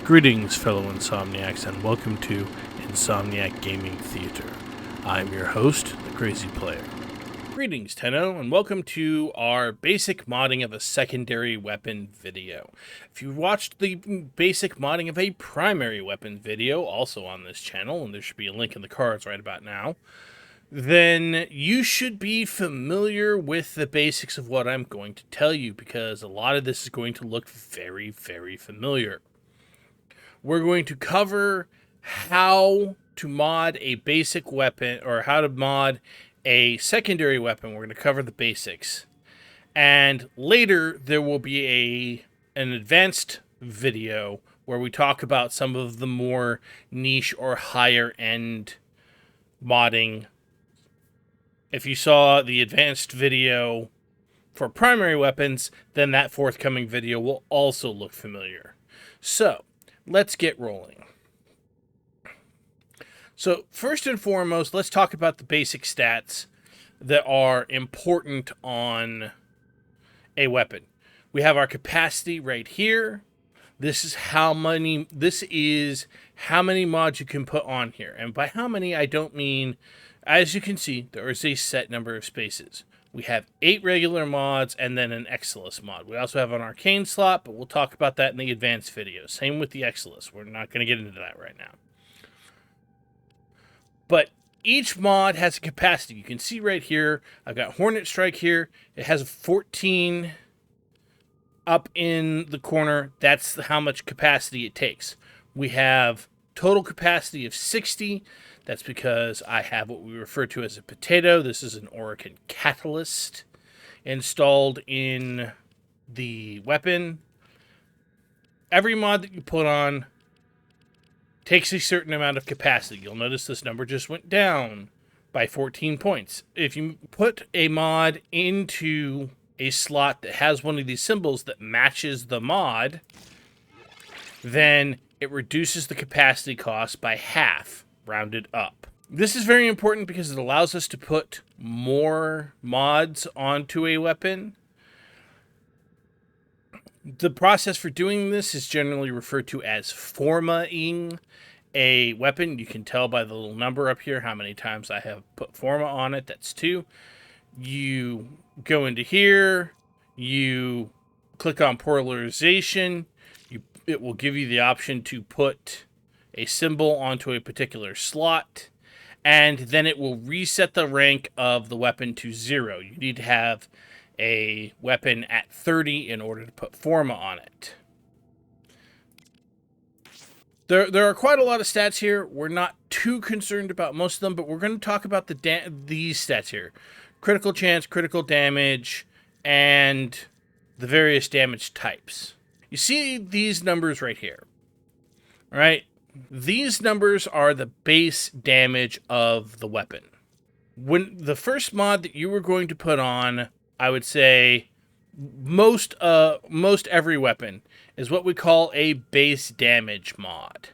Greetings, fellow Insomniacs, and welcome to Insomniac Gaming Theater. I'm your host, the Crazy Player. Greetings, Tenno, and welcome to our basic modding of a secondary weapon video. If you watched the basic modding of a primary weapon video, also on this channel, and there should be a link in the cards right about now, then you should be familiar with the basics of what I'm going to tell you, because a lot of this is going to look very, very familiar. We're going to cover how to mod a basic weapon, or how to mod a secondary weapon. We're going to cover the basics. And later, there will be an advanced video where we talk about some of the more niche or higher end modding. If you saw the advanced video for primary weapons, then that forthcoming video will also look familiar. So, let's get rolling. So, first and foremost, let's talk about the basic stats that are important on a weapon. We have our capacity right here. This is how many mods you can put on here. And by how many, I don't mean, as you can see, there is a set number of spaces. We have 8 regular mods and then an Exilus mod. We also have an Arcane slot, but we'll talk about that in the advanced video. Same with the Exilus. We're not going to get into that right now. But each mod has a capacity. You can see right here, I've got Hornet Strike here. It has a 14 up in the corner. That's how much capacity it takes. We have total capacity of 60. That's because I have what we refer to as a potato. This is an Orokin catalyst installed in the weapon. Every mod that you put on takes a certain amount of capacity. You'll notice this number just went down by 14 points. If you put a mod into a slot that has one of these symbols that matches the mod, then it reduces the capacity cost by half, rounded up. This is very important because it allows us to put more mods onto a weapon. The process for doing this is generally referred to as forma-ing a weapon. You can tell by the little number up here how many times I have put forma on it. That's 2. You go into here, you click on polarization, it will give you the option to put a symbol onto a particular slot, and then it will reset the rank of the weapon to 0. You need to have a weapon at 30 in order to put forma on it. There are quite a lot of stats here. We're not too concerned about most of them, but we're going to talk about these stats here. Critical chance, critical damage, and the various damage types. You see these numbers right here, right? These numbers are the base damage of the weapon. When the first mod that you were going to put on, I would say most every weapon is what we call a base damage mod.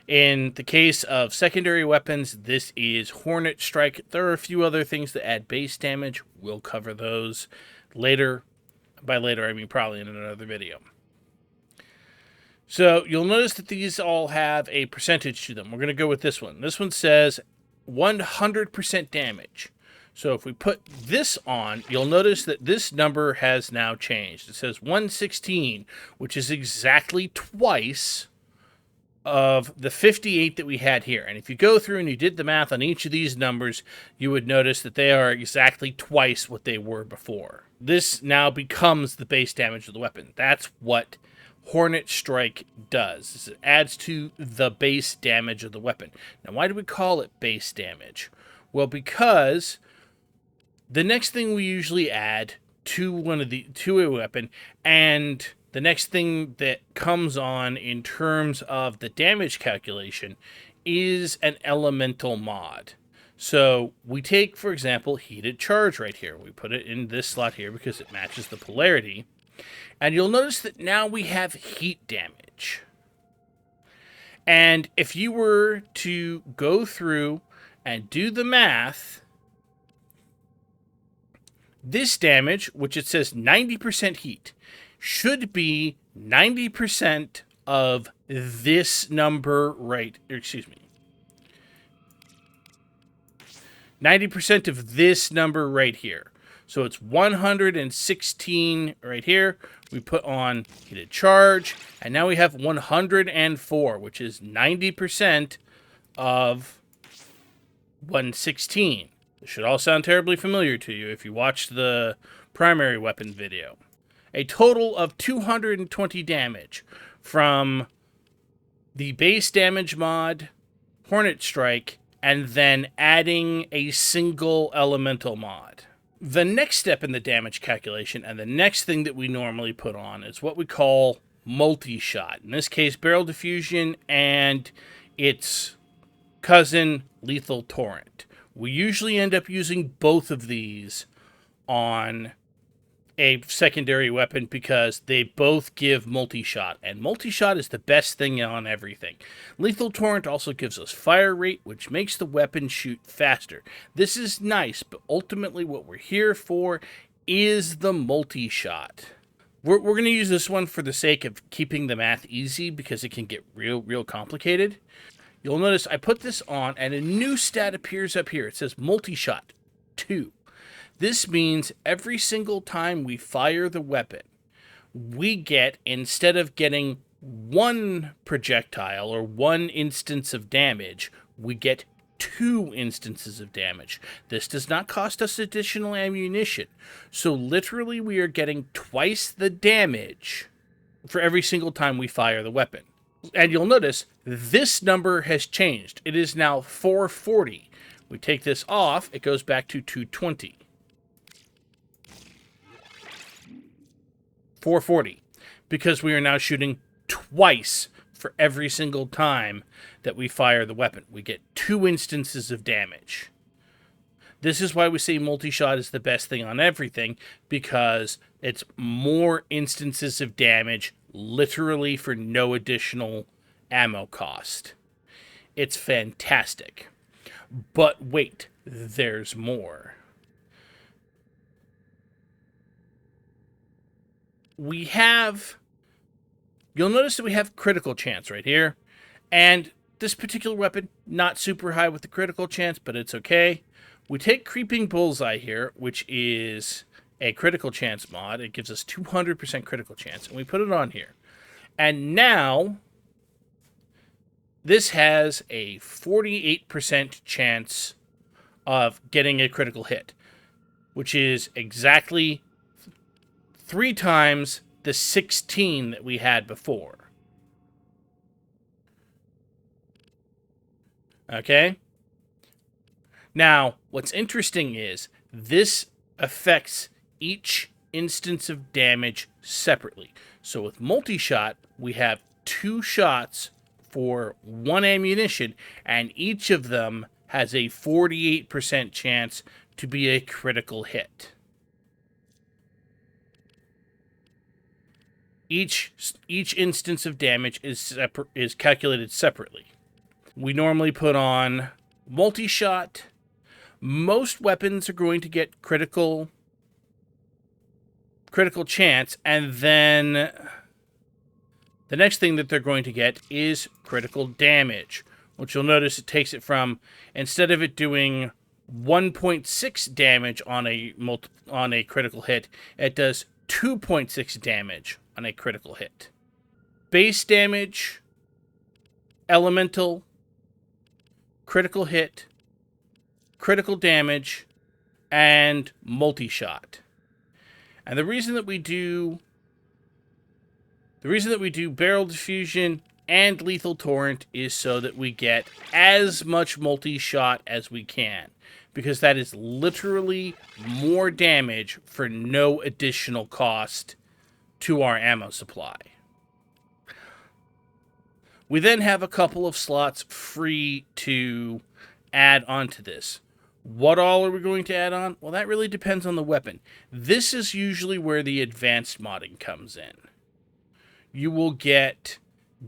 In the case of secondary weapons, this is Hornet Strike. There are a few other things that add base damage. We'll cover those later. By later, I mean probably in another video. So you'll notice that these all have a percentage to them. We're going to go with this one. This one says 100% damage. So if we put this on, you'll notice that this number has now changed. It says 116, which is exactly twice of the 58 that we had here. And if you go through and you did the math on each of these numbers, you would notice that they are exactly twice what they were before. This now becomes the base damage of the weapon. That's what Hornet Strike does. It adds to the base damage of the weapon. Now, why do we call it base damage? Well, because the next thing we usually add to a weapon, and the next thing that comes on in terms of the damage calculation, is an elemental mod. So we take, for example, Heated Charge right here. We put it in this slot here because it matches the polarity. And you'll notice that now we have heat damage. And if you were to go through and do the math, this damage, which it says 90% heat, should be 90% of this number right, excuse me, 90% of this number right here. So it's 116 right here. We put on heated charge, and now we have 104, which is 90% of 116. This should all sound terribly familiar to you if you watched the primary weapon video. A total of 220 damage from the base damage mod, Hornet Strike, and then adding a single elemental mod. The next step in the damage calculation, and the next thing that we normally put on, is what we call multi-shot. In this case, barrel diffusion and its cousin, lethal torrent. We usually end up using both of these on a secondary weapon because they both give multi-shot, and multi-shot is the best thing on everything. Lethal Torrent also gives us fire rate, which makes the weapon shoot faster. This is nice, but ultimately what we're here for is the multi-shot. We're going to use this one for the sake of keeping the math easy because it can get real complicated. You'll notice I put this on and a new stat appears up here. It says multi-shot 2. This means every single time we fire the weapon, we get, instead of getting one projectile or one instance of damage, we get 2 instances of damage. This does not cost us additional ammunition. So literally we are getting twice the damage for every single time we fire the weapon. And you'll notice this number has changed. It is now 440. We take this off, it goes back to 220. 440, because we are now shooting twice for every single time that we fire the weapon. We get 2 instances of damage. This is why we say multi-shot is the best thing on everything, because it's more instances of damage, literally for no additional ammo cost. It's fantastic. But wait, there's more. You'll notice that we have critical chance right here, and this particular weapon, not super high with the critical chance, but it's okay. We take Creeping Bullseye here, which is a critical chance mod. It gives us 200% critical chance, and we put it on here. And now, this has a 48% chance of getting a critical hit, which is exactly 3 times the 16 that we had before. Okay? Now, what's interesting is this affects each instance of damage separately. So with multi-shot, we have 2 shots for 1 ammunition, and each of them has a 48% chance to be a critical hit. Each instance of damage is calculated separately. We normally put on multi-shot. Most weapons are going to get critical chance, and then the next thing that they're going to get is critical damage, which you'll notice it takes it from, instead of it doing 1.6 damage on a critical hit, it does 2.6 damage on a critical hit. Base damage, elemental, critical hit, critical damage, and multi-shot. And the reason that we do barrel diffusion and lethal torrent is so that we get as much multi-shot as we can, because that is literally more damage for no additional cost to our ammo supply. We then have a couple of slots free to add onto this. What all are we going to add on? Well, that really depends on the weapon. This is usually where the advanced modding comes in. You will get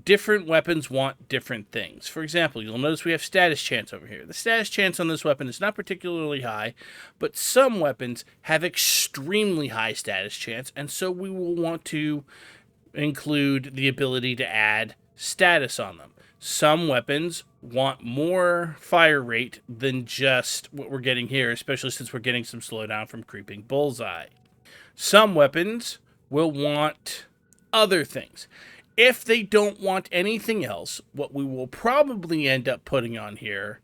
different weapons want different things. For example, you'll notice we have status chance over here. The status chance on this weapon is not particularly high, but some weapons have extremely high status chance, and so we will want to include the ability to add status on them. Some weapons want more fire rate than just what we're getting here, especially since we're getting some slowdown from creeping bullseye. Some weapons will want other things. If they don't want anything else, what we will probably end up putting on here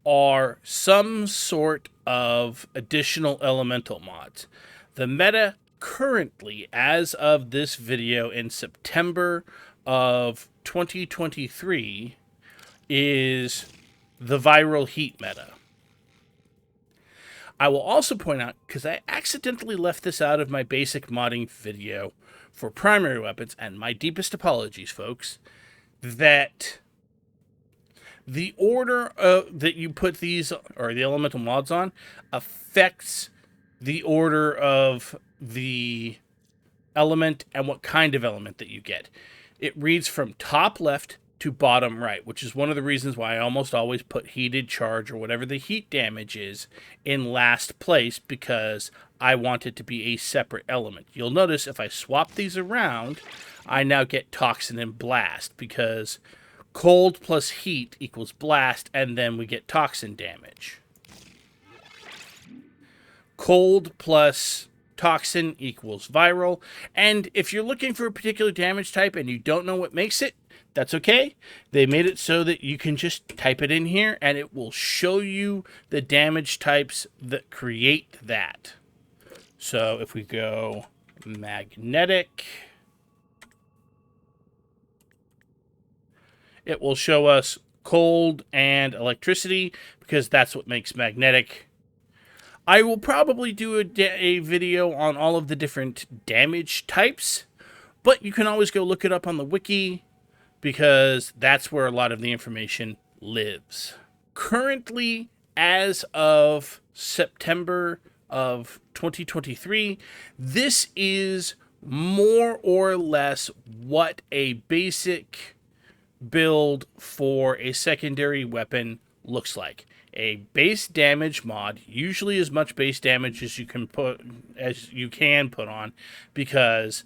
are some sort of additional elemental mods. The meta currently, as of this video in September of 2023, is the viral heat meta. I will also point out, because I accidentally left this out of my basic modding video for primary weapons, and my deepest apologies, folks, that the order that you put these, or the elemental mods on, affects the order of the element and what kind of element that you get. It reads from top left to bottom right, which is one of the reasons why I almost always put heated charge, or whatever the heat damage is, in last place, because I want it to be a separate element. You'll notice if I swap these around, I now get toxin and blast, because cold plus heat equals blast, and then we get toxin damage. Cold plus toxin equals viral. And if you're looking for a particular damage type and you don't know what makes it, that's okay. They made it so that you can just type it in here and it will show you the damage types that create that. So if we go magnetic, it will show us cold and electricity, because that's what makes magnetic. I will probably do a video on all of the different damage types, but you can always go look it up on the wiki, because that's where a lot of the information lives. Currently, as of September of 2023, this is more or less what a basic build for a secondary weapon looks like. A base damage mod, usually as much base damage as you can put on, because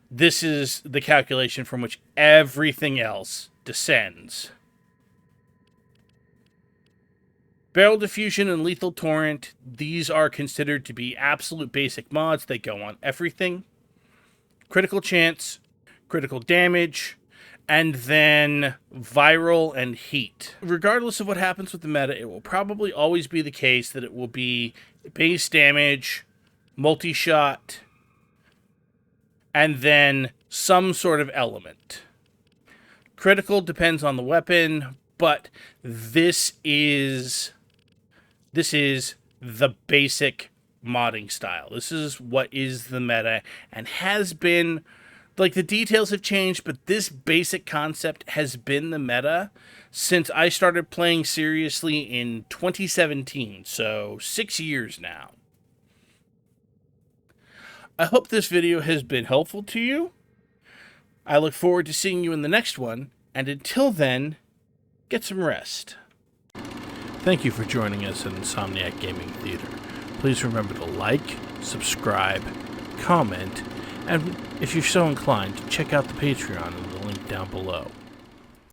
this is the calculation from which everything else descends. Barrel Diffusion and Lethal Torrent, these are considered to be absolute basic mods. They go on everything. Critical Chance, Critical Damage, and then Viral and Heat. Regardless of what happens with the meta, it will probably always be the case that it will be base damage, multi-shot, and then some sort of element. Critical depends on the weapon, but this is the basic modding style. This is what is the meta, and has been, like, the details have changed, but this basic concept has been the meta since I started playing seriously in 2017, so 6 years now. I hope this video has been helpful to you. I look forward to seeing you in the next one, and until then, get some rest. Thank you for joining us in Insomniac Gaming Theater. Please remember to like, subscribe, comment, and if you're so inclined, check out the Patreon in the link down below.